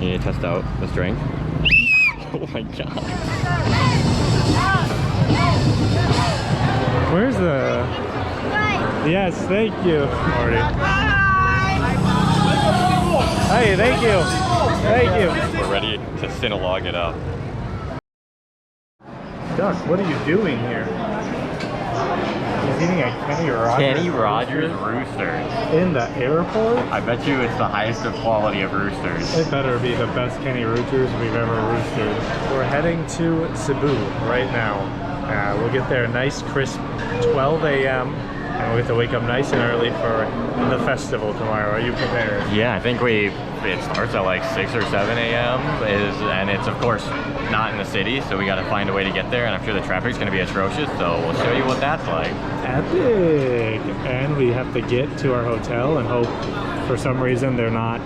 You need to test out the strength. Oh my god. Where's the... Yes, thank you. Marty. Hey, thank you. Thank you. We're ready to Sinulog it up. Duck, what are you doing here? He's eating a Kenny Rogers. Kenny Rogers rooster. In the airport? I bet you it's the highest of quality of roosters. It better be the best Kenny Roosters we've ever roosted. We're heading to Cebu right now. We'll get there nice crisp 12 a.m. and we'll get to wake up nice and early for the festival tomorrow. Are you prepared? Yeah, I think it starts at like 6 or 7 a.m. and it's of course not in the city, so we got to find a way to get there, and I'm sure the traffic's going to be atrocious, so we'll show you what that's like. Epic! And we have to get to our hotel and hope for some reason they're not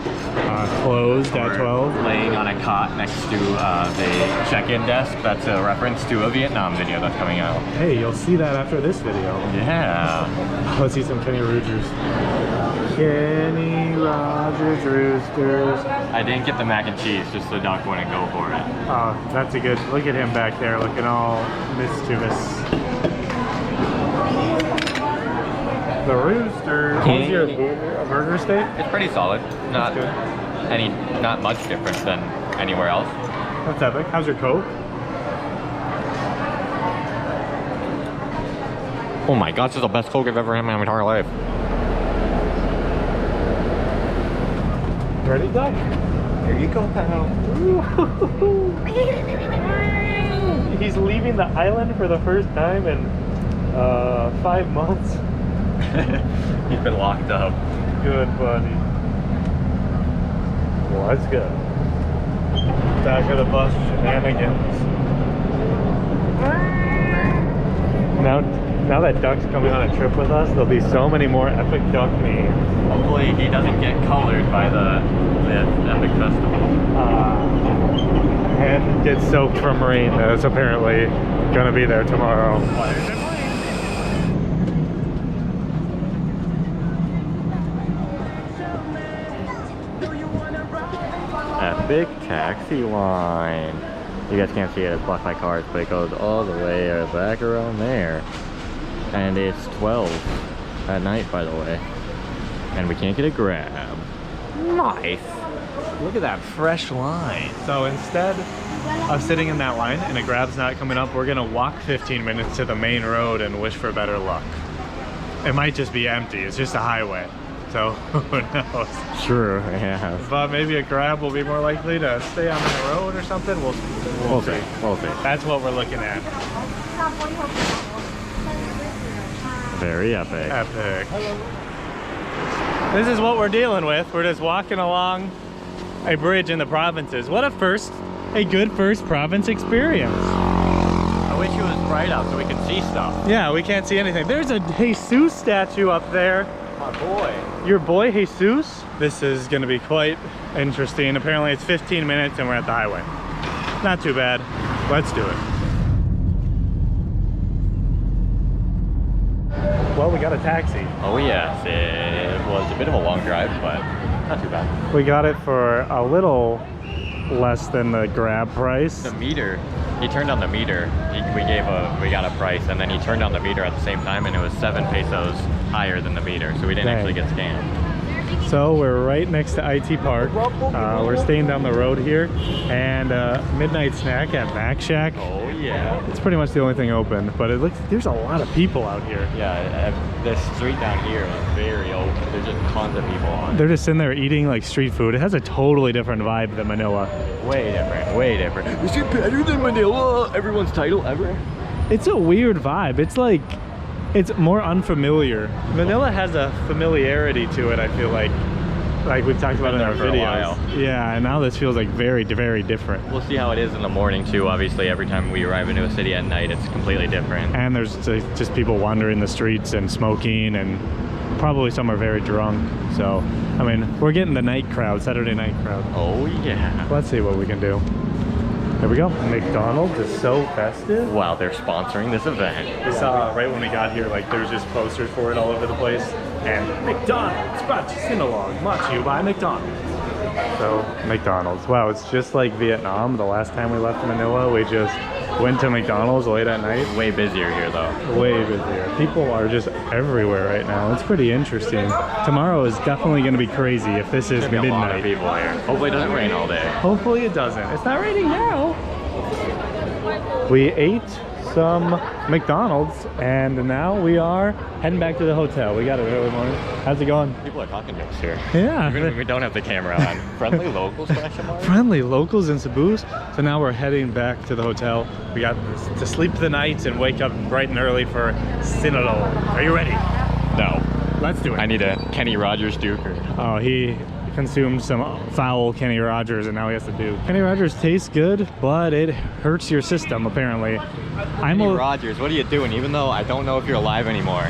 closed at 12. Laying on a cot next to the check-in desk. That's a reference to a Vietnam video that's coming out. Hey, you'll see that after this video. Yeah. Let's see some Kenny Rogers. Kenny Rogers roosters. I didn't get the mac and cheese, just the duck wouldn't go for it. Oh, that's a good, look at him back there looking all mischievous. The rooster. How's your burger steak? It's pretty solid. Not much different than anywhere else. That's epic. How's your Coke? Oh my god, this is the best Coke I've ever had in my entire life. Ready, Doc? Here you go, pal. He's leaving the island for the first time in 5 months. He's been locked up. Good buddy. Let's go. Back of the bus shenanigans. Now that Duck's coming on a trip with us, there'll be so many more epic Duck memes. Hopefully he doesn't get colored by the epic festival. And get soaked from rain that's apparently gonna be there tomorrow. Epic taxi line. You guys can't see it, it's blocked by cars, but it goes all the way back around there. And it's 12 at night, by the way. And we can't get a grab. Nice. Look at that fresh line. So instead of sitting in that line and a grab's not coming up, we're gonna walk 15 minutes to the main road and wish for better luck. It might just be empty, it's just a highway. So who knows? True, yeah. But maybe a grab will be more likely to stay on that road or something. We'll see. We'll see. That's what we're looking at. Very epic. Epic. This is what we're dealing with. We're just walking along a bridge in the provinces. What a good first province experience. I wish it was bright out so we could see stuff. Yeah, we can't see anything. There's a Jesus statue up there. My boy. Your boy Jesus? This is gonna be quite interesting. Apparently it's 15 minutes and we're at the highway. Not too bad. Let's do it. Well, we got a taxi. Oh yes, it was a bit of a long drive, but not too bad. We got it for a little less than the grab price. The meter, he turned on the meter. We got a price, and then he turned on the meter at the same time, and it was 7 pesos higher than the meter, so we didn't actually get scammed. So we're right next to IT Park. We're staying down the road here, and midnight snack at Mac Shack. Oh yeah. It's pretty much the only thing open, but it looks there's a lot of people out here. Yeah, this street down here is very open. There's just tons of people on. They're just sitting there eating like street food. It has a totally different vibe than Manila. Way different, way different. Is it better than Manila? Everyone's title ever? It's a weird vibe. It's like, it's more unfamiliar. Manila has a familiarity to it, I feel like we've talked about in our videos. Yeah, and now this feels like very, very different. We'll see how it is in the morning too. Obviously, every time we arrive into a city at night, it's completely different. And there's just people wandering the streets and smoking, and probably some are very drunk. So, I mean, we're getting the night crowd, Saturday night crowd. Oh yeah. Let's see what we can do. There we go. McDonald's is so festive. Wow, they're sponsoring this event. We saw right when we got here, like there's just posters for it all over the place. And McDonald's brought to Sinulog, brought to you by McDonald's. So, McDonald's. Wow, it's just like Vietnam. The last time we left Manila, we just went to McDonald's late at night. Way busier here though. Way busier. People are just everywhere right now. It's pretty interesting. Tomorrow is definitely going to be crazy if this is There's gonna be a lot of midnight. people here. Hopefully it doesn't rain all day. Hopefully it doesn't. It's not raining now. We ate some McDonald's and now we are heading back to the hotel. We got it early morning. How's it going? People are talking to us here. Yeah. We don't have the camera on. Friendly locals, question mark? Friendly locals in Cebu. So now we're heading back to the hotel. We got to sleep the night and wake up bright and early for Sinulog. Are you ready? No. Let's do it. I need a Kenny Rogers Duker. Oh, he consumed some foul Kenny Rogers and now he has to do. Kenny Rogers tastes good, but it hurts your system apparently. Kenny Rogers, what are you doing? Even though I don't know if you're alive anymore.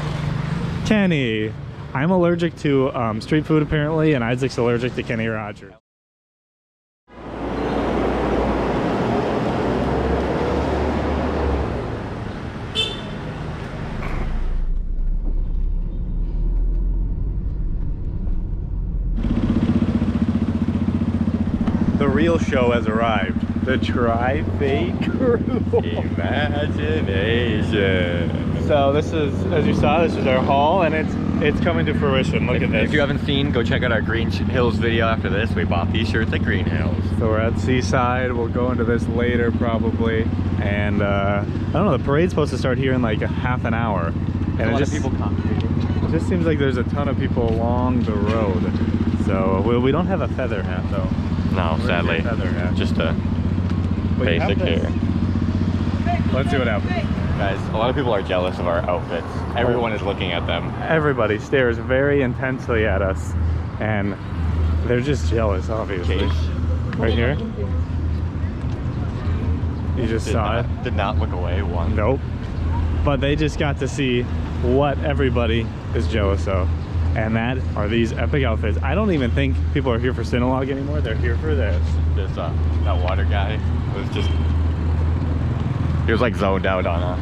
Kenny. I'm allergic to street food apparently, and Isaac's allergic to Kenny Rogers. The real show has arrived. The Trifate crew. Imagination. So this is, as you saw, this is our haul, and it's coming to fruition. Look at this. If you haven't seen, go check out our Green Hills video after this. We bought these shirts at Green Hills. So we're at Seaside. We'll go into this later probably. And I don't know, the parade's supposed to start here in like a half an hour. And a lot of people congregating. It just seems like there's a ton of people along the road. So we don't have a feather hat though. No, Where's sadly. your feather hat? Just a Well, you have basic this. here. Let's see what happens. Guys, a lot of people are jealous of our outfits. Everyone is looking at them. Everybody stares very intensely at us. And they're just jealous, obviously. Case. Right here? You just saw it? Did not look away once. Nope. But they just got to see what everybody is jealous of. And that are these epic outfits. I don't even think people are here for Sinulog anymore. They're here for this. That water guy was just, he was like zoned out on us.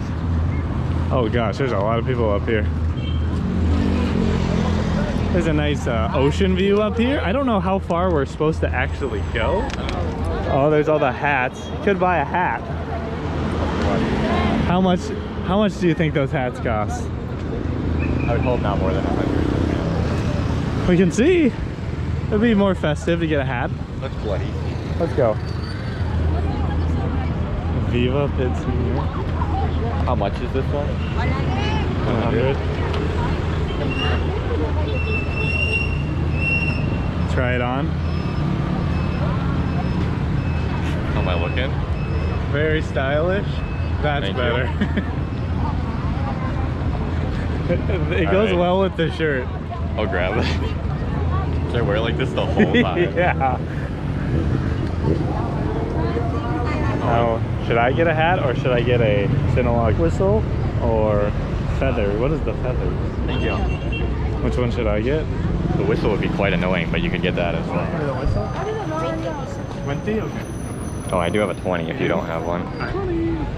Oh gosh, there's a lot of people up here. There's a nice ocean view up here. I don't know how far we're supposed to actually go. Oh, there's all the hats. You could buy a hat. How much do you think those hats cost? I would hope not more than 100. We can see. It'd be more festive to get a hat. Let's play. Let's go. Viva Pizza. How much is this one? 100. Try it on. How am I looking? Very stylish. That's Thank better. It goes right. well with the shirt. I'll grab it. Should I wear like this the whole time? Yeah. Now, should I get a hat or should I get a Sinulog whistle or feather? What is the feather? Thank you. Which one should I get? The whistle would be quite annoying, but you could get that as well. The whistle? 20? Okay. Oh, I do have a 20 if you don't have one. 20.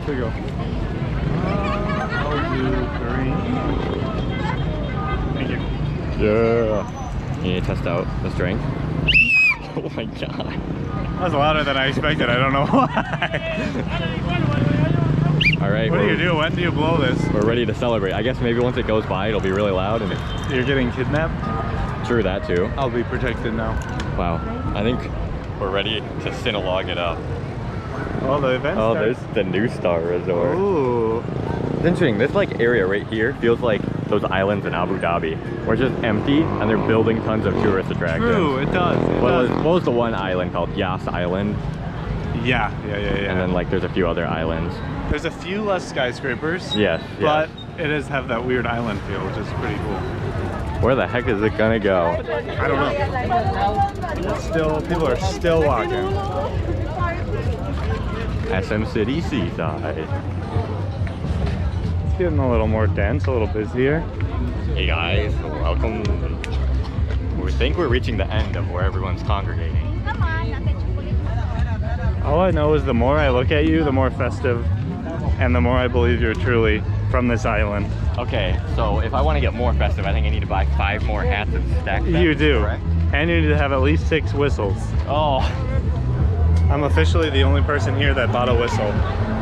Here we go. I'll do 3. Thank you. Yeah. You need to test out the strength. Oh my god. That was louder than I expected. I don't know why. All right. What do you do? When do you blow this? We're ready to celebrate. I guess maybe once it goes by, it'll be really loud. And You're getting kidnapped? true that too. I'll be protected now. Wow. I think we're ready to Sinulog it up. Oh, the event Oh, starts. there's the New Star Resort. Ooh. It's interesting. This like area right here feels like those islands in Abu Dhabi, where it's just empty and they're building tons of tourist attractions. True, it does. What was the one island called? Yas Island. Yeah. And then like there's a few other islands. There's a few less skyscrapers. Yes. But it does have that weird island feel, which is pretty cool. Where the heck is it gonna go? I don't know. People are still walking. SM City Seaside. It's getting a little more dense, a little busier. Hey guys, welcome. We think we're reaching the end of where everyone's congregating. All I know is the more I look at you, the more festive, and the more I believe you're truly from this island. Okay, so if I want to get more festive, I think I need to buy 5 more hats and stack them. You do. Correct? And you need to have at least 6 whistles. Oh, I'm officially the only person here that bought a whistle,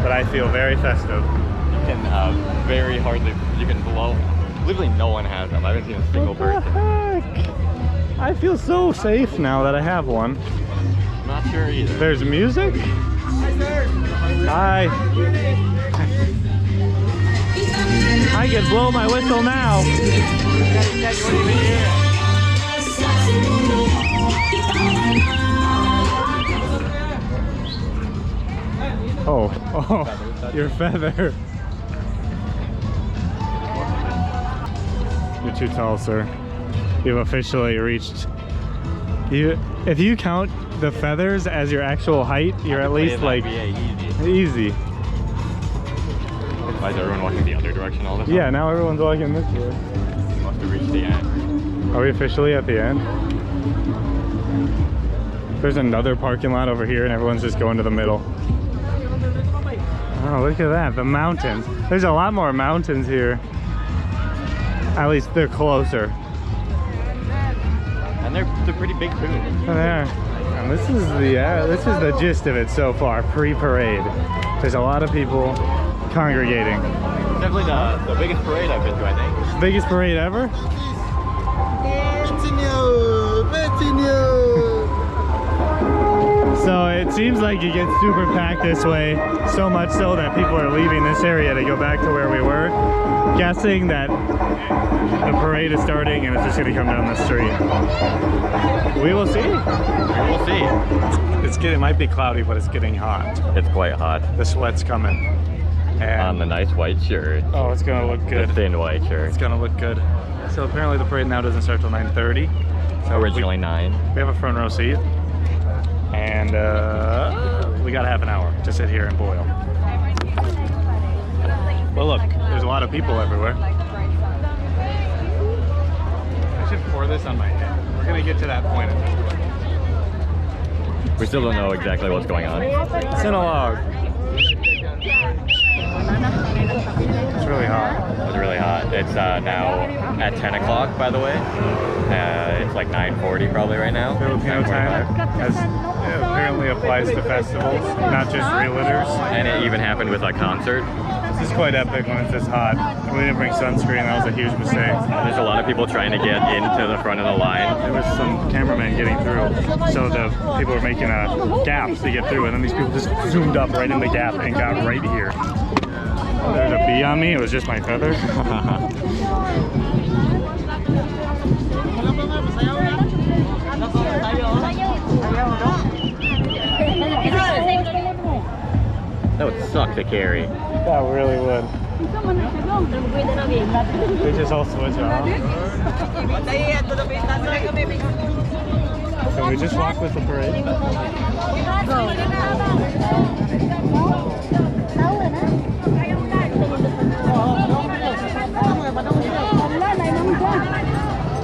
but I feel very festive. you can very hardly, you can blow. Literally no one has them. I haven't seen a single What the person. heck? I feel so safe now that I have one. I'm not sure either. There's music? Hi. I can blow my whistle now. Oh, your feather. You're too tall, sir. You've officially reached. If you count the feathers as your actual height, you're at least like easy. Why is everyone walking the other direction all the time? Yeah, now everyone's walking this way. We must have reached the end. Are we officially at the end? There's another parking lot over here and everyone's just going to the middle. Oh, look at that, the mountains. There's a lot more mountains here. At least they're closer. And they're pretty big too. There. And this is the gist of it so far, pre-parade. There's a lot of people congregating. Definitely the biggest parade I've been to, I think. Biggest parade ever? So it seems like it gets super packed this way, so much so that people are leaving this area to go back to where we were, guessing that the parade is starting and it's just going to come down the street. We will see. We will see. It might be cloudy, but it's getting hot. It's quite hot. The sweat's coming. And On the nice white shirt. oh, it's gonna look good. The thin white shirt. It's gonna look good. So apparently the parade now doesn't start till 9:30. So Originally 9. we have a front row seat, and we got half an hour to sit here and boil. Well, look, there's a lot of people everywhere. I should pour this on my head. We're gonna get to that point. We still don't know exactly what's going on. Sinulog. It's really hot. It's really hot. It's now at 10 o'clock, by the way. It's like 9:40 probably right now. Filipino time apparently applies to festivals, not just realtors. And it even happened with a concert. This is quite epic when it's this hot. We didn't bring sunscreen, that was a huge mistake. There's a lot of people trying to get into the front of the line. There was some cameramen getting through, so the people were making gaps to get through, and then these people just zoomed up right in the gap and got right here. Oh, there's a bee on me, it was just my feather. That would suck to carry. That really would. We just all switch off. Can we just walk with the parade?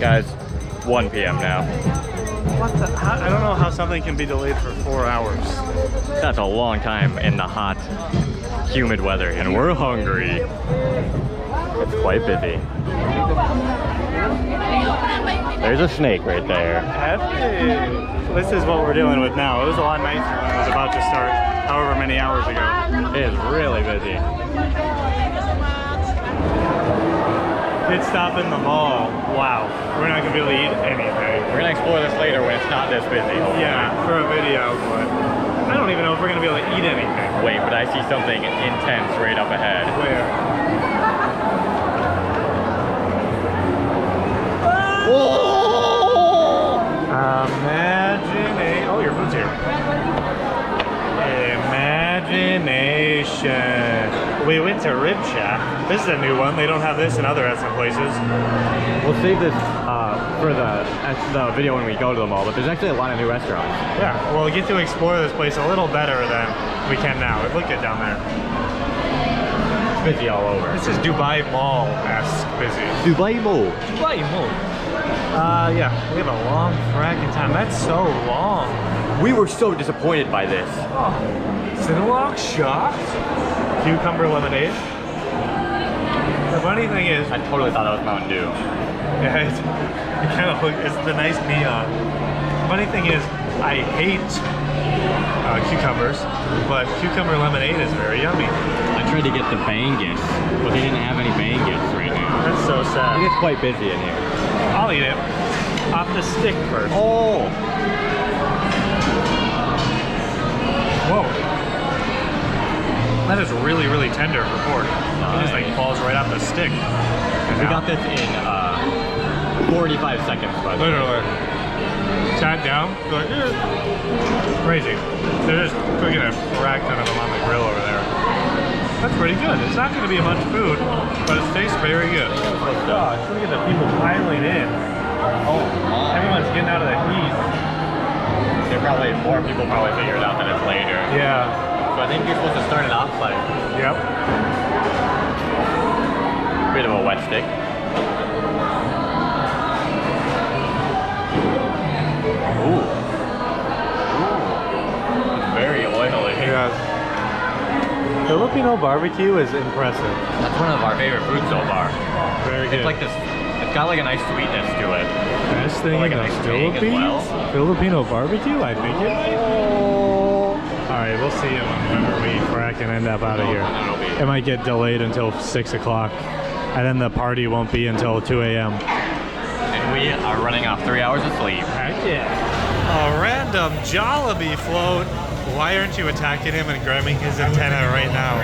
Guys, 1 p.m. now. What the? I don't know how something can be delayed for 4 hours. That's a long time in the hot, humid weather, and we're hungry. It's quite busy. There's a snake right there. This is what we're dealing with now. It was a lot nicer when it was about to start, however many hours ago. It is really busy. Pit stop in the mall. Wow. We're not gonna be able to eat anything. We're gonna explore this later when it's not this busy. Hopefully. Yeah, for a video, but I don't even know if we're gonna be able to eat anything. Wait, but I see something intense right up ahead. Where? Imagination. Oh, your food's here. Imagination. We went to Rib Shack. This is a new one. They don't have this in other SM places. We'll save this for the video when we go to the mall, but there's actually a lot of new restaurants. Yeah, we'll get to explore this place a little better than we can now. Look at down there. It's busy all over. This is Dubai Mall-esque busy. Dubai Mall. Dubai Mall. Yeah, we have a long fracking time. That's so long. We were so disappointed by this. Oh, Sinulog shocked. Cucumber lemonade. The funny thing is, I totally thought that was Mountain Dew. Yeah, it kind of looks, it's the nice neon. Funny thing is, I hate cucumbers, but cucumber lemonade is very yummy. I tried to get the bangus, but they didn't have any bangus right now. That's so sad. It is quite busy in here. I'll eat it off the stick first. Oh! Whoa. That is really, really tender for pork. It just like falls right off the stick. We got this in 45 seconds, by the way. Literally. Sat down, like, crazy. They're just cooking a rack ton of them on the grill over there. That's pretty good. It's not going to be much food, but it tastes very good. Gosh, look at the people piling in. Oh my. Everyone's getting out of the heat. More people probably figured out that it's later. Yeah. So I think you're supposed to start it off like Yep. a bit of a wet stick. Ooh. It's very oily. Yeah. Filipino barbecue is impressive. That's one of our favorite foods so far. Very good. It's like this, it's got like a nice sweetness to it. Best thing Like in a the nice steak as Philippines? well. Filipino barbecue? I think it might. Alright, we'll see it whenever we frack and end up out of here. It'll be- It might get delayed until 6 o'clock. And then the party won't be until 2 a.m. And we are running off 3 hours of sleep. Heck yeah. A random Jollibee float. Why aren't you attacking him and grabbing his antenna right now?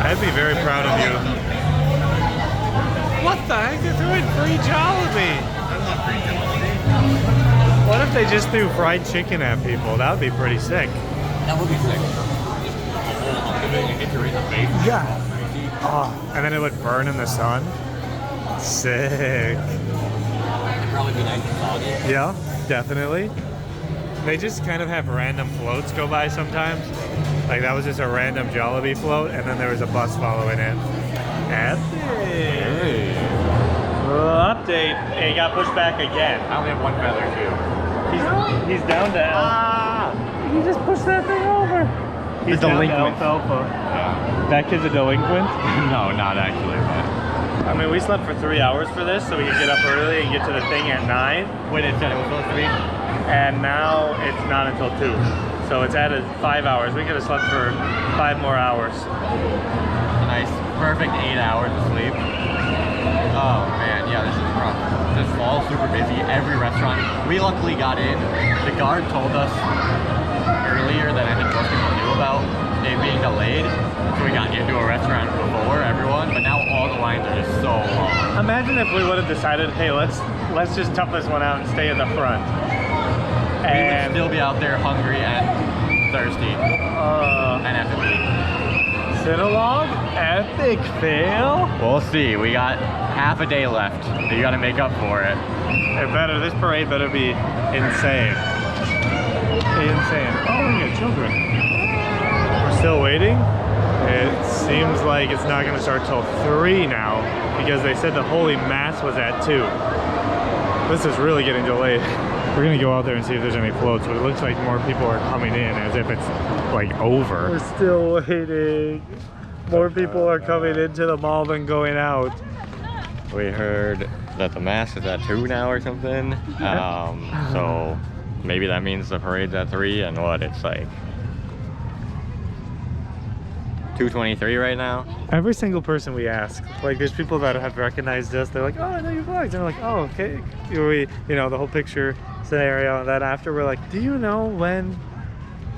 I'd be very proud of you. What the heck? They're throwing free Jollibee. What if they just threw fried chicken at people? That would be pretty sick. That would be sick. Yeah. Oh, and then it would burn in the sun. Sick. It'd probably be nice and soggy. Yeah, definitely. They just kind of have random floats go by sometimes. Like that was just a random Jollibee float, and then there was a bus following it. Epic. Update. He got pushed back again. I only have one feather too. He's down to He just pushed that thing over. He's down to delinquent. alfalfa. Yeah. That kid's a delinquent? No, not actually, but... I mean, we slept for 3 hours for this, so we could get up early and get to the thing at 9. Wait, it said it was supposed to be? And now it's not until 2. So it's added 5 hours. We could have slept for 5 more hours. A nice, perfect 8 hours of sleep. Oh man, yeah, this is rough. This fall's super busy. Every restaurant. We luckily got in. The guard told us earlier that I think most people knew about it being delayed. So we got into a restaurant before everyone, but now all the lines are just so long. Imagine if we would have decided, hey, let's just tough this one out and stay in the front. We would still be out there hungry and thirsty and have to eat. Sinulog? Epic fail? We'll see. We got half a day left. You got to make up for it. This parade better be insane. Insane. Oh, we got children. We're still waiting. It seems like it's not going to start till 3 now because they said the Holy Mass was at 2. This is really getting delayed. We're going to go out there and see if there's any floats, but it looks like more people are coming in as if it's like over. We're still waiting. More people are coming into the mall than going out. We heard that the Mass is at 2 now or something. So maybe that means the parade's at 3 and what? It's like 2:23 right now. Every single person we ask, like there's people that have recognized us, they're like, oh, I know your vlogs. And they're like, oh, okay. We, you know, the whole picture scenario. And then after we're like, do you know when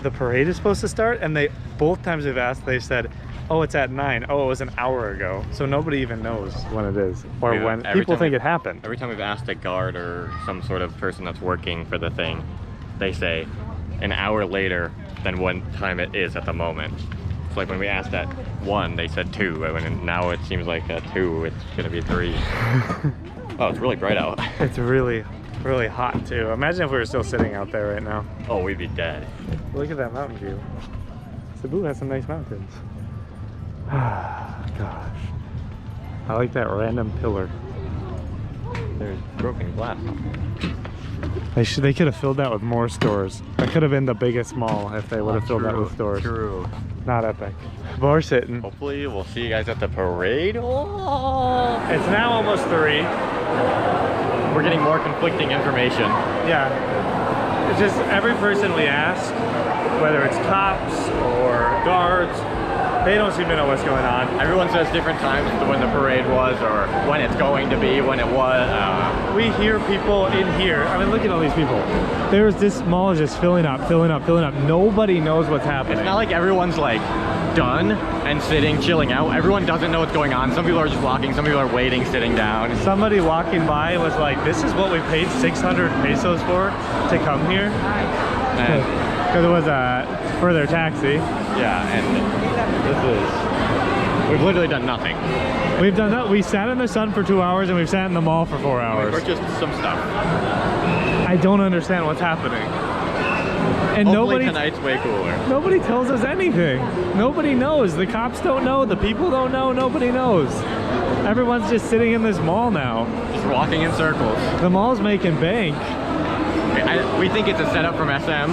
the parade is supposed to start? And they, both times we've asked, they said, oh, it's at 9. Oh, it was an hour ago. So nobody even knows when it is or Yeah, when every people time think we- it happened. Every time we've asked a guard or some sort of person that's working for the thing, they say an hour later than what time it is at the moment. It's like when we asked at 1, they said 2, and now it seems like at 2, it's gonna be 3. Oh, it's really bright out. It's really, really hot too. Imagine if we were still sitting out there right now. Oh, we'd be dead. Look at that mountain view. Cebu has some nice mountains. Gosh. I like that random pillar. There's broken glass. They could have filled that with more stores. That could have been the biggest mall if they would have filled that with stores. True. Not epic. But we're sitting. Hopefully we'll see you guys at the parade. Oh. It's now almost 3. We're getting more conflicting information. Yeah. It's just every person we ask, whether it's cops or guards, they don't seem to know what's going on. Everyone says different times to when the parade was or when it's going to be, when it was. We hear people in here. I mean, look at all these people. This mall is just filling up, filling up, filling up. Nobody knows what's happening. It's not like everyone's like done and sitting, chilling out. Everyone doesn't know what's going on. Some people are just walking, some people are waiting, sitting down. Somebody walking by was like, this is what we paid 600 pesos for to come here? Because it was for their taxi. Yeah, and we've literally done nothing. We've done that. We sat in the sun for 2 hours and we've sat in the mall for 4 We hours. purchased some stuff. I don't understand what's happening. And Hopefully tonight's way cooler. Nobody tells us anything. Nobody knows. The cops don't know. The people don't know. Nobody knows. Everyone's just sitting in this mall now. Just walking in circles. The mall's making bank. We think it's a setup from SM.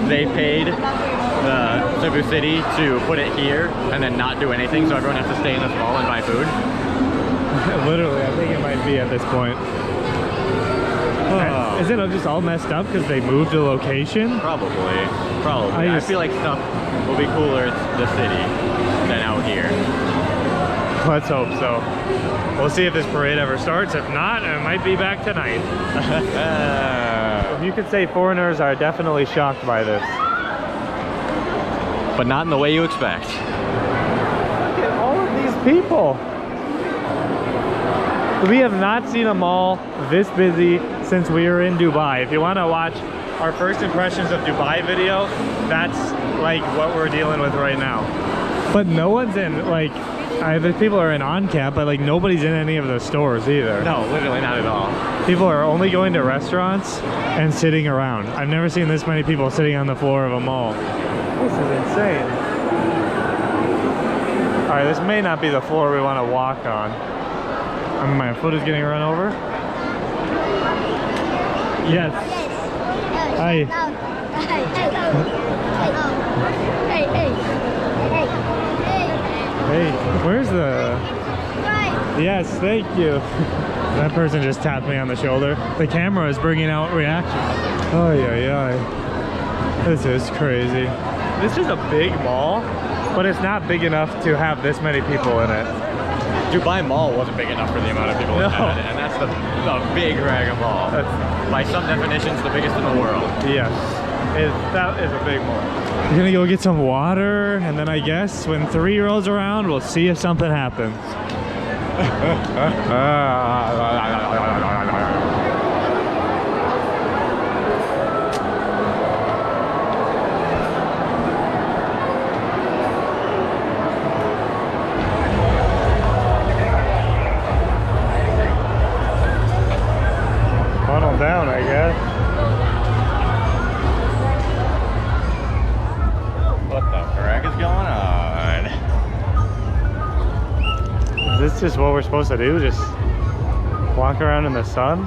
They paid the Cebu City to put it here and then not do anything, so everyone has to stay in this mall and buy food. Literally, I think it might be at this point. Oh. Is it just all messed up because they moved the location? Probably. I feel like stuff will be cooler in the city than out here. Let's hope so. We'll see if this parade ever starts. If not, it might be back tonight. You could say foreigners are definitely shocked by this. But not in the way you expect. Look at all of these people. We have not seen a mall this busy since we were in Dubai. If you want to watch our first impressions of Dubai video, that's like what we're dealing with right now. But no one's in, like, the people are in on-cap, but like nobody's in any of the stores either. No, literally not at all. People are only going to restaurants and sitting around. I've never seen this many people sitting on the floor of a mall. This is insane. All right, this may not be the floor we want to walk on. I mean, my foot is getting run over. Yes. Hi. Hey, where's the... Yes, thank you. That person just tapped me on the shoulder. The camera is bringing out reaction. Oh, yeah. This is crazy. This is a big mall, but it's not big enough to have this many people in it. Dubai Mall wasn't big enough for the amount of people it had, and that's the big Dragon Mall. By some definitions, the biggest in the world. Yes, that is a big mall. We're gonna go get some water, and then I guess when 3 rolls around, we'll see if something happens. Funnel down, I guess. What the heck is going on? Is this just what we're supposed to do? Just walk around in the sun?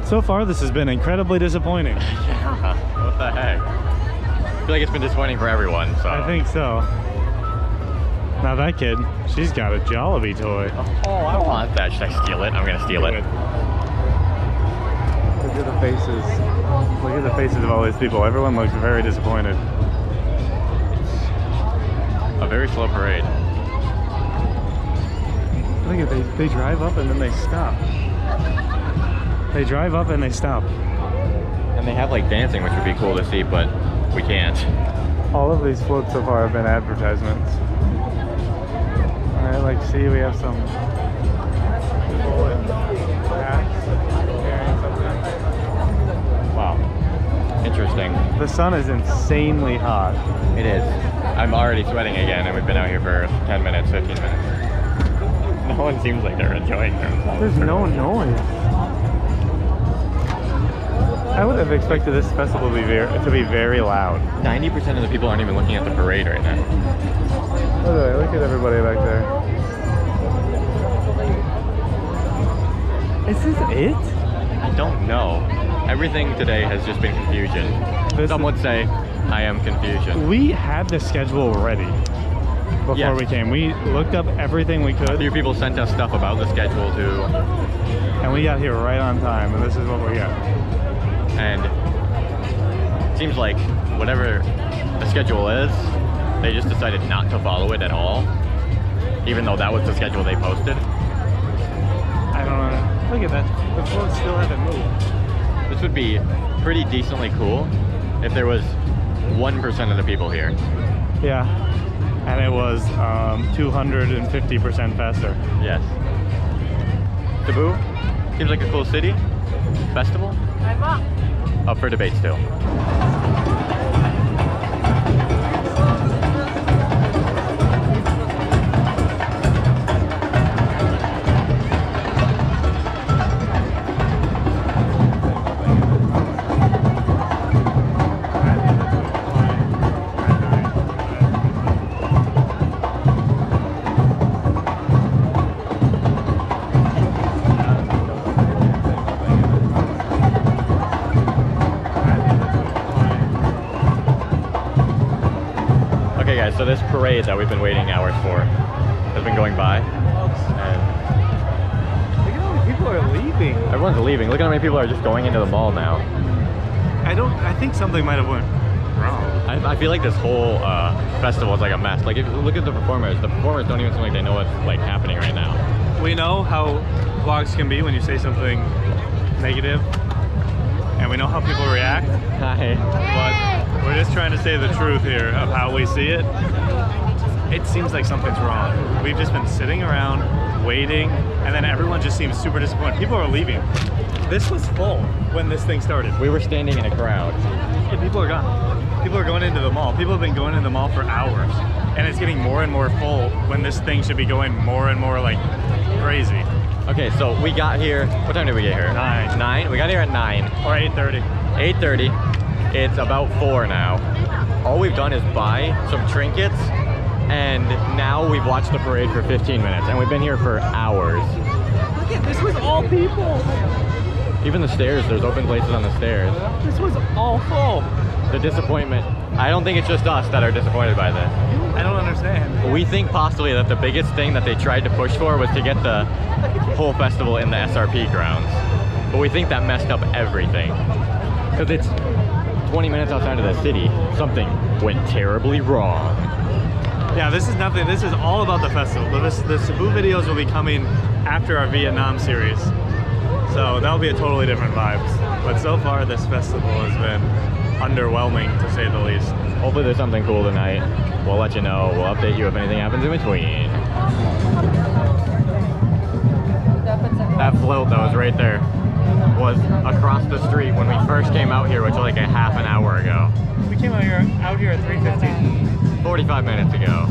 So far, this has been incredibly disappointing. Yeah, what the heck? I feel like it's been disappointing for everyone, so. I think so. Now that kid, she's got a Jollibee toy. Oh, I want that. Should I steal it? I'm gonna steal it. Look at the faces. Look at the faces of all these people. Everyone looks very disappointed. A very slow parade. Look at they drive up and then they stop. They drive up and they stop. And they have like dancing, which would be cool to see, but we can't. All of these floats so far have been advertisements. Alright, like see we have some people in hats carrying something. Wow. Interesting. The sun is insanely hot. It is. I'm already sweating again, and we've been out here for 10 minutes, 15 minutes. No one seems like they're enjoying themselves. There's no noise. I would have expected this festival to be very loud. 90% of the people aren't even looking at the parade right now. Look at everybody back there. Is this it? I don't know. Everything today has just been confusion. Some would say I am confusion. We had the schedule ready before Yes. we came. We looked up everything we A could, few people sent us stuff about the schedule too. and we got here right on time, and this is what we got. And it seems like whatever the schedule is, they just decided not to follow it at all, even though that was the schedule they posted. I don't know. Look at that. The float still haven't moved. This would be pretty decently cool if there was 1% of the people here. Yeah. And it was 250% faster. Yes. Cebu seems like a cool city. Festival? Up for debate still. So this parade that we've been waiting hours for has been going by. And Look at how many people are leaving. everyone's leaving. Look at how many people are just going into the mall now. I think something might have went wrong. I feel like this whole festival is like a mess. Like if you look at the performers don't even seem like they know what's like happening right now. We know how vlogs can be when you say something negative, and we know how people react, Hi. but we're just trying to say the truth here of how we see it. It seems like something's wrong. We've just been sitting around, waiting, and then everyone just seems super disappointed. People are leaving. This was full when this thing started. We were standing in a crowd. And people are gone. People are going into the mall. People have been going into the mall for hours. And it's getting more and more full when this thing should be going more and more like crazy. Okay, so we got here. What time did we get here? 9. 9? We got here at 9. Or 8:30. 8:30. It's about 4 now. All we've done is buy some trinkets, and now we've watched the parade for 15 minutes, and we've been here for hours. Look at this was all people. Even the stairs, there's open places on the stairs. This was all full. The disappointment. I don't think it's just us that are disappointed by this. I don't understand. We think possibly that the biggest thing that they tried to push for was to get the whole festival in the SRP grounds. But we think that messed up everything. Because it's 20 minutes outside of the city. Something went terribly wrong. Yeah, this is nothing. This is all about the festival. The Cebu videos will be coming after our Vietnam series. So that'll be a totally different vibes. But so far, this festival has been underwhelming, to say the least. Hopefully there's something cool tonight. We'll let you know. We'll update you if anything happens in between. That float that was right there was across the street when we first came out here, which was like a half an hour ago. We came out here at 3:15. 45 minutes ago.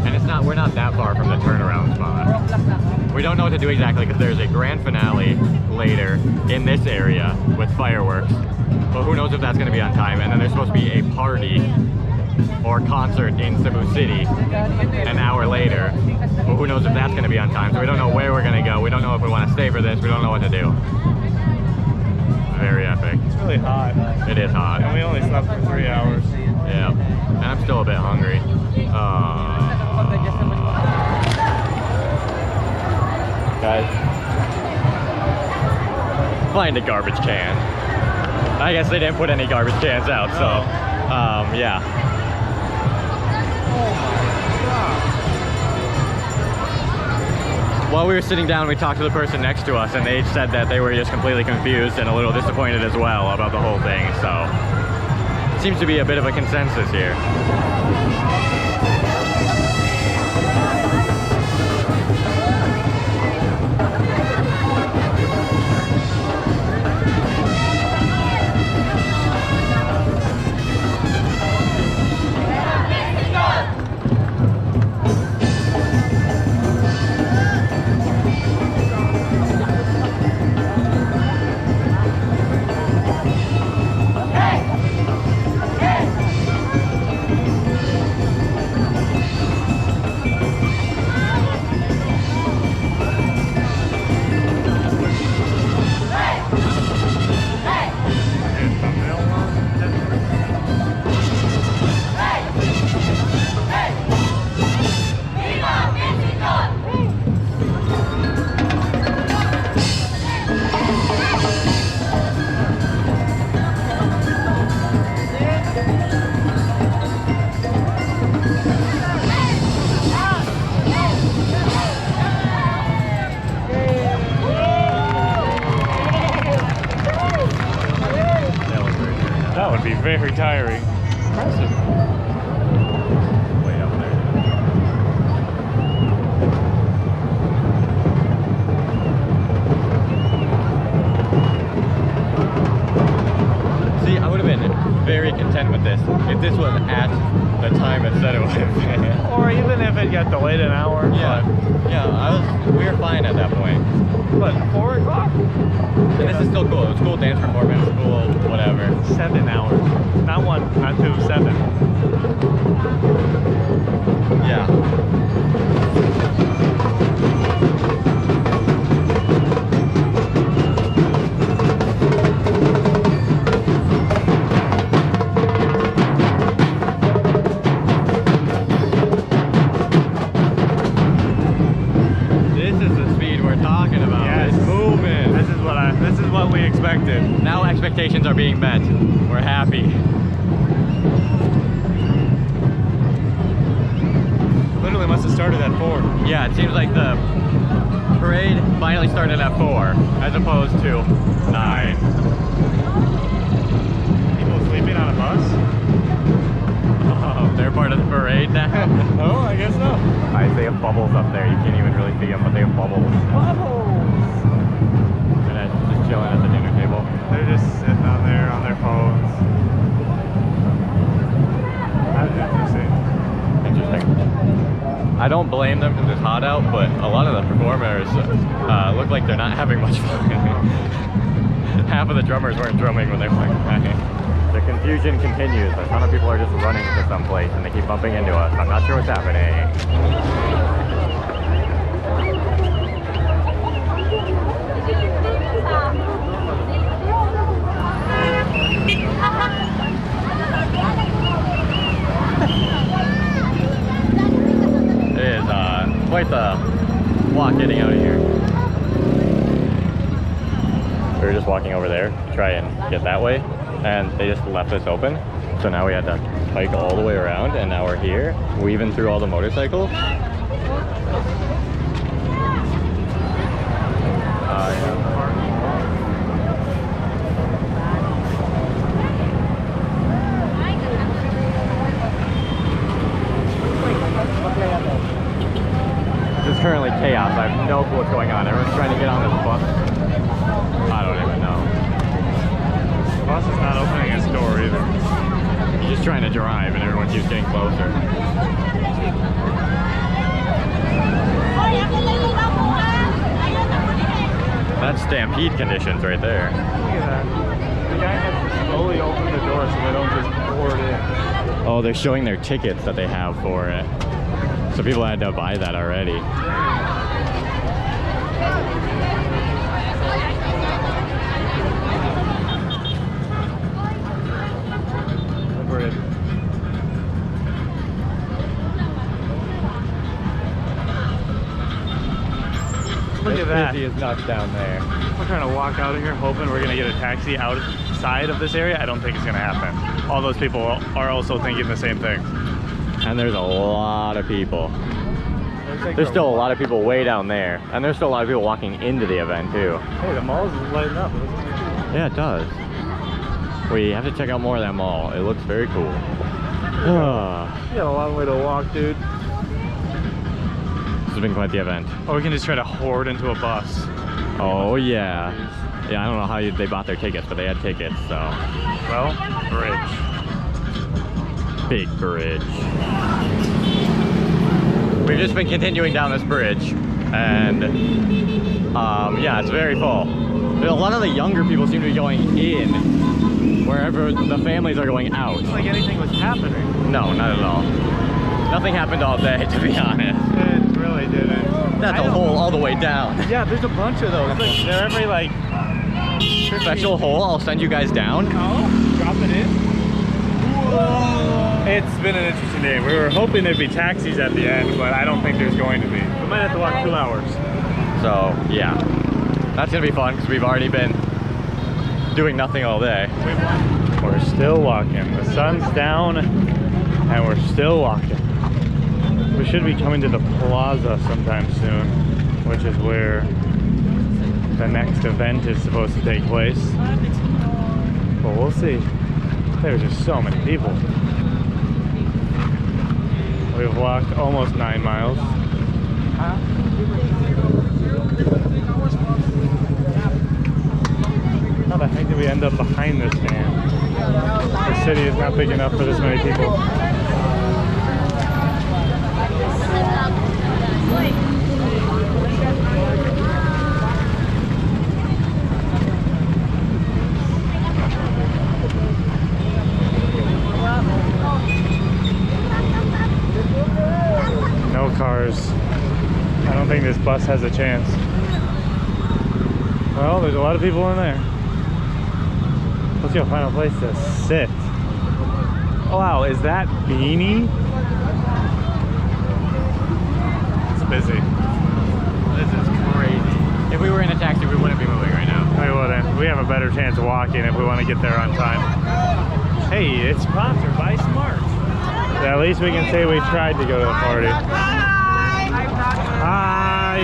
And it's not, we're not that far from the turnaround spot. We don't know what to do exactly because there's a grand finale later in this area with fireworks. But who knows if that's going to be on time. And then there's supposed to be a party or concert in Cebu City an hour later. But who knows if that's going to be on time. So we don't know where we're going to go. We don't know if we want to stay for this. We don't know what to do. Very epic. It's really hot. It is hot. And we only slept for 3 hours. Yeah. And I'm still a bit hungry. Guys, find a garbage can. I guess they didn't put any garbage cans out, so yeah. While we were sitting down, we talked to the person next to us, and they said that they were just completely confused and a little disappointed as well about the whole thing. So it seems to be a bit of a consensus here. to be very tiring. Impressive. Way up there. See, I would have been very content with this if this was at the time it said it would have been. Or even if it got delayed an hour. Yeah, we were fine at that point. But 4 o'clock? And this is still cool. It's cool dance performance, cool whatever. 7 hours. Not 1, not 2, 7. Yeah. This is the speed we're talking about. Yes. It's moving. This is what we expected. Now expectations are being met. We're happy. Literally must have started at 4. Yeah, it seems like the parade finally started at 4 as opposed to 9. People sleeping on a bus? Oh, they're part of the parade now. Oh, I guess so. They have bubbles up there. You can't even really see them, but they have bubbles. And I'm just chilling at the dinner table. They're just sitting on there on their phones. That's interesting. Interesting. I don't blame them because it's hot out, but a lot of the performers look like they're not having much fun. Half of the drummers weren't drumming when they were playing. The confusion continues. A ton of people are just running to someplace and they keep bumping into us. I'm not sure what's happening. It is quite the walk getting out of here. We were just walking over there to try and get that way, and they just left us open. So now we had to hike all the way around, and now we're here, weaving through all the motorcycles. There's currently chaos. I have no clue what's going on. Everyone's trying to get on this bus. I don't even know. The bus is not opening its door either. He's just trying to drive and everyone keeps getting closer. That's stampede conditions right there. Look at that. The guy has to slowly open the door so they don't just pour it in. Oh, they're showing their tickets that they have for it. So people had to buy that already. Look at that. Busy as nuts down there. We're trying to walk out of here hoping we're going to get a taxi outside of this area. I don't think it's going to happen. All those people are also thinking the same thing. And there's a lot of people. There's still a lot of people way down there. And there's still a lot of people walking into the event too. Hey, the mall's lighting up. Yeah, it does. We have to check out more of that mall. It looks very cool. You got a long way to walk, dude. This has been quite the event. Or we can just try to hoard into a bus. Oh yeah. Yeah, I don't know how they bought their tickets, but they had tickets, so. Well, bridge. Big bridge. We've just been continuing down this bridge, and yeah, it's very full. A lot of the younger people seem to be going in, wherever the families are going out. It's like anything was happening. No, not at all. Nothing happened all day, to be honest. It really didn't. That's a hole all the way down. Yeah, there's a bunch of those. They're every like Special hole, I'll send you guys down. Oh, drop it in. Whoa. It's been an interesting day. We were hoping there'd be taxis at the end, but I don't think there's going to be. We might have to walk 2 hours. So, yeah. That's gonna be fun, because we've already been doing nothing all day. We're still walking. The sun's down, and we're still walking. We should be coming to the plaza sometime soon, which is where the next event is supposed to take place. But we'll see. There's just so many people. We've walked almost 9 miles. How the heck did we end up behind this van? The city is not big enough for this many people. No cars. I don't think this bus has a chance. Well, there's a lot of people in there. Let's go find a place to sit. Oh, wow, is that Beanie? It's busy. This is crazy. If we were in a taxi, we wouldn't be moving right now. We wouldn't. We have a better chance of walking if we want to get there on time. Hey, it's sponsored by Smart. So at least we can say we tried to go to the party. Hi.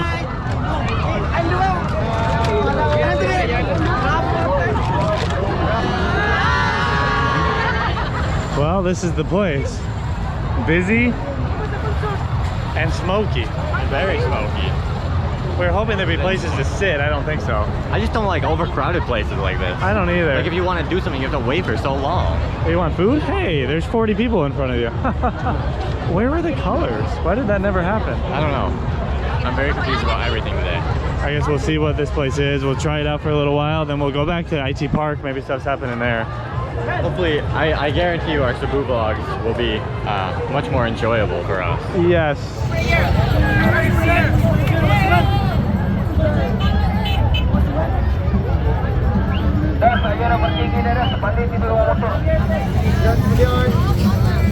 Well, this is the place. Busy and smoky. Very smoky. We were hoping there'd be places to sit. I don't think so. I just don't like overcrowded places like this. I don't either. Like if you want to do something, you have to wait for so long. You want food? Hey, there's 40 people in front of you. Where were the colors? Why did that never happen? I don't know. I'm very confused about everything today. I guess we'll see what this place is. We'll try it out for a little while, then we'll go back to IT Park. Maybe stuff's happening there. Hopefully, I guarantee you our Cebu vlogs will be much more enjoyable for us. Yes.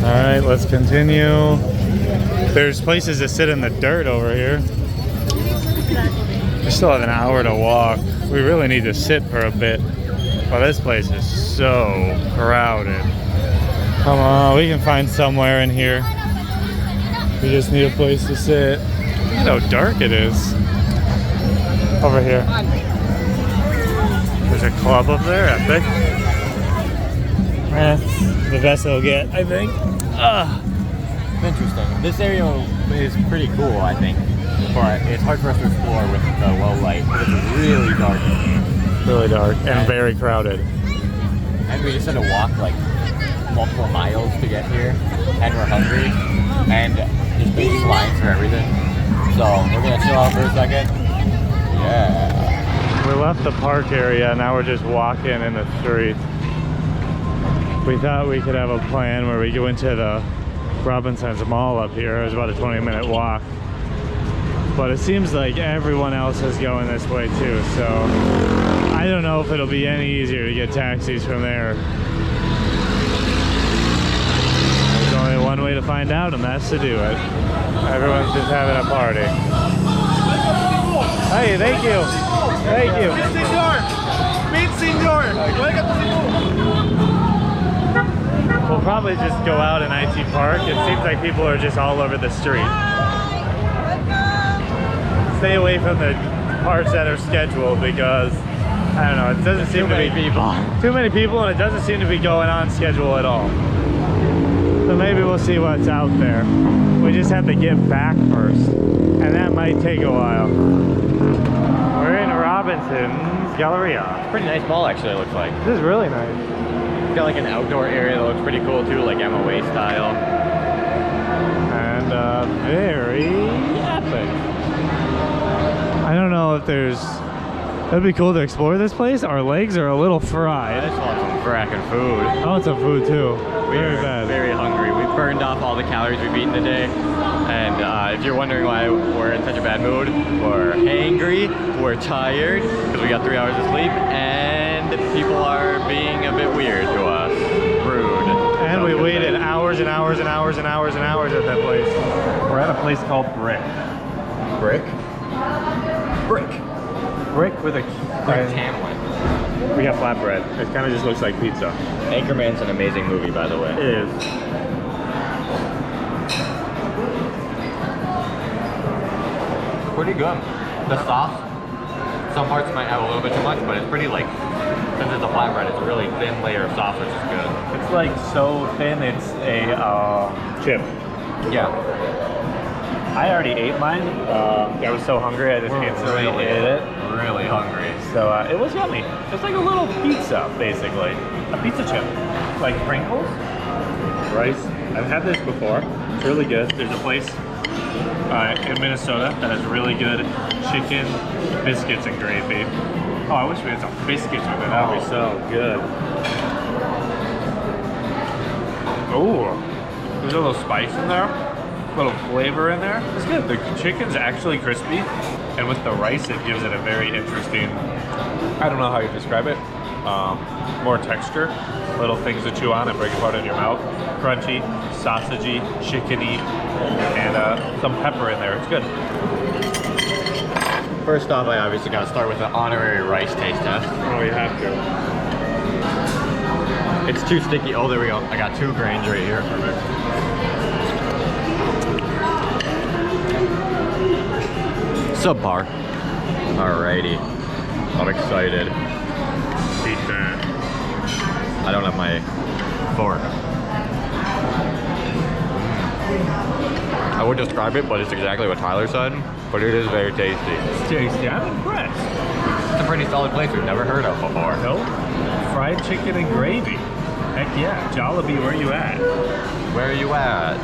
All right, let's continue. There's places to sit in the dirt over here. We still have an hour to walk. We really need to sit for a bit. Well, this place is so crowded. Come on, we can find somewhere in here. We just need a place to sit. Look at how dark it is. Over here. There's a club up there, epic. That's the best it'll get, I think. Interesting. This area is pretty cool, I think. But it's hard for us to explore with the low light because it's really dark. Really dark and very crowded. And we just had to walk like multiple miles to get here. And we're hungry. And there's big lines for everything. So we're gonna chill out for a second. Yeah. We left the park area, now we're just walking in the street. We thought we could have a plan where we go into the Robinson's Mall up here. It was about a 20-minute walk. But it seems like everyone else is going this way too, so I don't know if it'll be any easier to get taxis from there. There's only one way to find out, and that's to do it. Everyone's just having a party. Hey, thank you. Thank you. We'll probably just go out in IT Park. It seems like people are just all over the street. Stay away from the parts that are scheduled because, I don't know, it doesn't seem to be too many people, and it doesn't seem to be going on schedule at all. So maybe we'll see what's out there. We just have to get back first, and that might take a while. We're in Robinson's Galleria. Pretty nice mall actually, it looks like. This is really nice. It's got like an outdoor area that looks pretty cool too, like MOA style. And very epic. I don't know if there's... It'd be cool to explore this place. Our legs are a little fried. I just want some frackin' food. I want some food too. Very bad. Very hungry. We've burned off all the calories we've eaten today. And if you're wondering why we're in such a bad mood, we're hangry, we're tired, because we got 3 hours of sleep, and people are being a bit weird to us. Rude. And we waited hours and hours and hours and hours and hours at that place. We're at a place called Brique. Brique? Brique. Brique with a... Brique Tamlin. We got flatbread. It kind of just looks like pizza. Anchorman's an amazing movie, by the way. It is. Pretty good. The sauce, some parts might have a little bit too much, but it's pretty like, since it's a flatbread, it's a really thin layer of sauce, which is good. It's It's like so thin, it's a chip. Yeah. I already ate mine. I was so hungry, I just instantly ate it. Really hungry. So it was yummy. It's like a little pizza, basically. A pizza chip. Like Pringles. Rice. I've had this before. It's really good. There's a place in Minnesota that has really good chicken biscuits and gravy. Oh, I wish we had some biscuits with it. That would be so good. Oh, there's a little spice in there. A little flavor in there. It's good. The chicken's actually crispy. And with the rice, it gives it a very interesting, I don't know how you describe it, more texture. Little things to chew on and break apart in your mouth. Crunchy, sausagey, chickeny, and some pepper in there. It's good. First off, I obviously got to start with the honorary rice taste test. Oh, you have to. It's too sticky. Oh, there we go. I got 2 grains right here. Perfect. Subpar. Alrighty. I'm excited. Eat that. I don't have my fork. I would describe it, but it's exactly what Tyler said. But it is very tasty. It's tasty. I'm impressed. It's a pretty solid place we've never heard of before. Nope. Fried chicken and gravy. Heck yeah. Jollibee, where you at? Where are you at?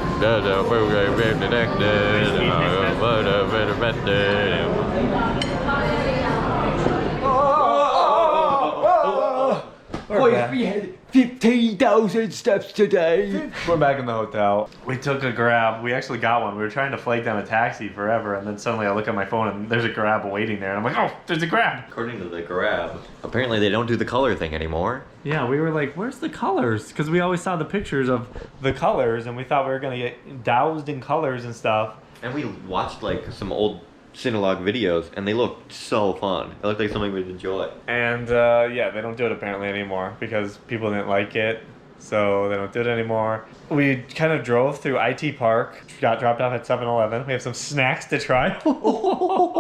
We had 15,000 steps today. We're back in the hotel. We took a Grab. We actually got one. We were trying to flag down a taxi forever, and then suddenly I look at my phone and there's a Grab waiting there. And I'm like, oh, there's a Grab. According to the Grab, apparently they don't do the color thing anymore. Yeah, we were like, where's the colors? Because we always saw the pictures of the colors, and we thought we were going to get doused in colors and stuff. And we watched like some old Sinulog videos, and they looked so fun. It looked like something we'd enjoy. And yeah, they don't do it apparently anymore because people didn't like it, so they don't do it anymore. We kind of drove through IT Park, got dropped off at 7-Eleven. We have some snacks to try.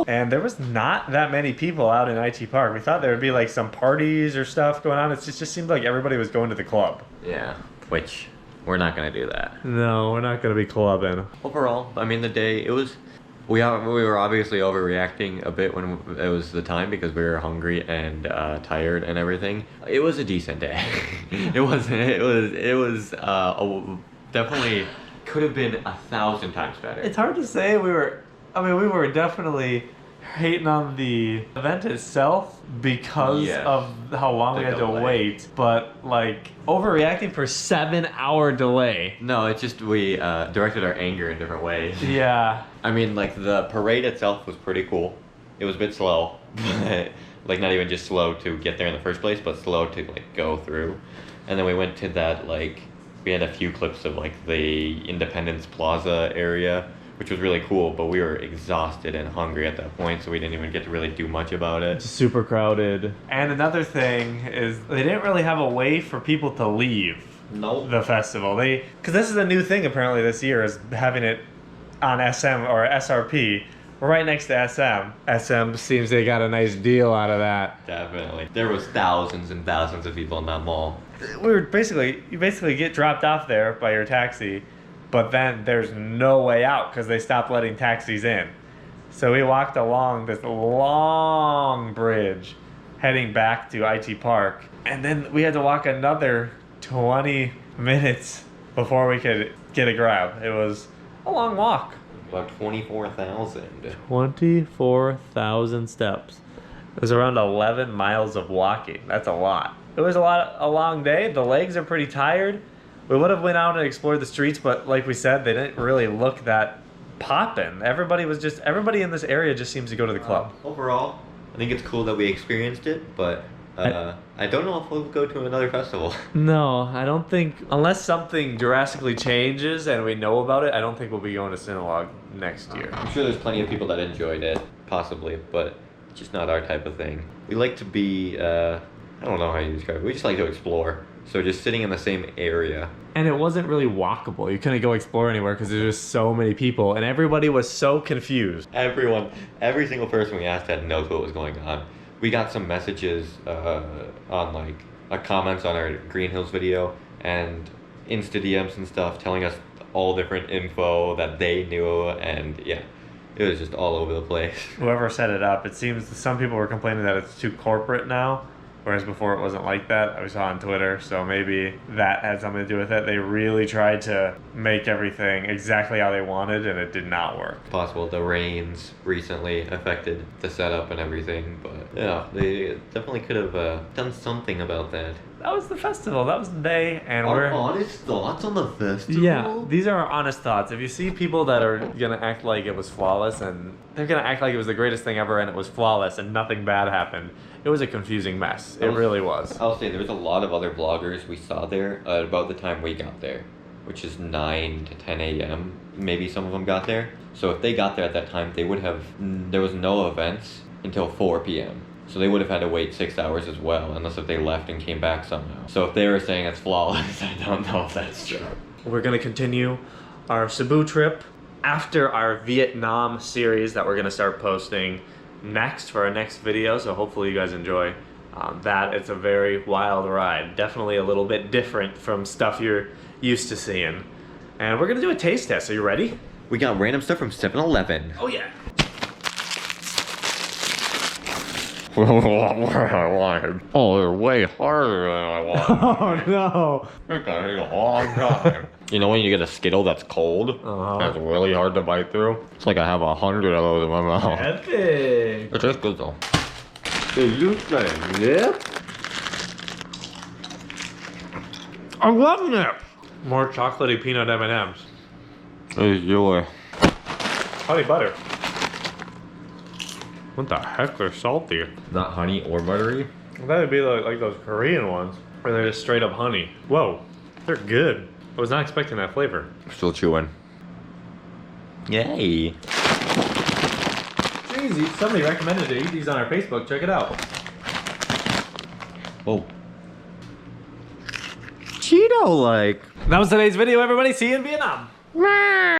And there was not that many people out in IT Park. We thought there would be like some parties or stuff going on. It just seemed like everybody was going to the club. Yeah, which we're not gonna do that. No, we're not going to be clubbing. Overall, I mean, the day, it was, we were obviously overreacting a bit when it was the time because we were hungry and tired and everything. It was a decent day. It was definitely could have been 1,000 times better. It's hard to say. We were definitely hating on the event itself because of how long we had to wait, but like overreacting for 7-hour delay. No, it's just we directed our anger in different ways. Yeah. I mean, like the parade itself was pretty cool. It was a bit slow, like not even just slow to get there in the first place, but slow to like go through. And then we went to that, like, we had a few clips of like the Independence Plaza area, which was really cool, but we were exhausted and hungry at that point, so we didn't even get to really do much about it. Super crowded. And another thing is they didn't really have a way for people to leave the festival. Because this is a new thing apparently this year, is having it on SM or SRP. We're right next to SM. SM seems they got a nice deal out of that. Definitely. There was thousands and thousands of people in that mall. You basically get dropped off there by your taxi, but then there's no way out because they stopped letting taxis in. So we walked along this long bridge heading back to IT Park, and then we had to walk another 20 minutes before we could get a Grab. It was a long walk. About 24,000. 24,000 steps. It was around 11 miles of walking. That's a lot. It was a long day. The legs are pretty tired. We would have went out and explored the streets, but like we said, they didn't really look that poppin'. Everybody in this area just seems to go to the club. Overall, I think it's cool that we experienced it, but I don't know if we'll go to another festival. No, I don't think, unless something drastically changes and we know about it, I don't think we'll be going to Sinulog next year. I'm sure there's plenty of people that enjoyed it, possibly, but it's just not our type of thing. We like to be, I don't know how you describe it, we just like to explore. So just sitting in the same area. And it wasn't really walkable. You couldn't go explore anywhere because there's just so many people and everybody was so confused. Every single person we asked had no clue what was going on. We got some messages on like comments on our Green Hills video, and Insta DMs and stuff telling us all different info that they knew, and yeah, it was just all over the place. Whoever set it up, it seems some people were complaining that it's too corporate now, whereas before it wasn't like that. I saw on Twitter, so maybe that had something to do with it. They really tried to make everything exactly how they wanted, and it did not work. Possible the rains recently affected the setup and everything, but yeah, they definitely could have done something about that. That was the festival. That was the day, and Our we're... honest thoughts on the festival? Yeah, these are our honest thoughts. If you see people that are gonna act like it was flawless, and they're gonna act like it was the greatest thing ever and it was flawless and nothing bad happened, it was a confusing mess. It really was. I'll say there was a lot of other vloggers we saw there about the time we got there, which is 9 to 10 a.m. Maybe some of them got there. So if they got there at that time, they would have, there was no events until 4 p.m. So they would have had to wait 6 hours as well, unless if they left and came back somehow. So if they were saying it's flawless, I don't know if that's true. We're gonna continue our Cebu trip after our Vietnam series that we're gonna start posting next for our next video. So hopefully you guys enjoy that. It's a very wild ride. Definitely a little bit different from stuff you're used to seeing. And we're gonna do a taste test. Are you ready? We got random stuff from 7-Eleven. Oh yeah. I wanted. Oh, they're way harder than I wanted. Oh no. It's gonna take a long time. You know when you get a Skittle that's cold? That's really hard to bite through? It's like I have 100 of those in my mouth. Epic. It tastes good though. Did you say nip? I'm loving it! More chocolatey peanut M&Ms. Enjoy. Honey butter. What the heck? They're salty. Not honey or buttery? I thought it'd be like those Korean ones, where they're just straight up honey. Whoa, they're good. I was not expecting that flavor. Still chewing. Yay. It's easy. Somebody recommended to eat these on our Facebook. Check it out. Oh. Cheeto-like. That was today's video, everybody. See you in Vietnam.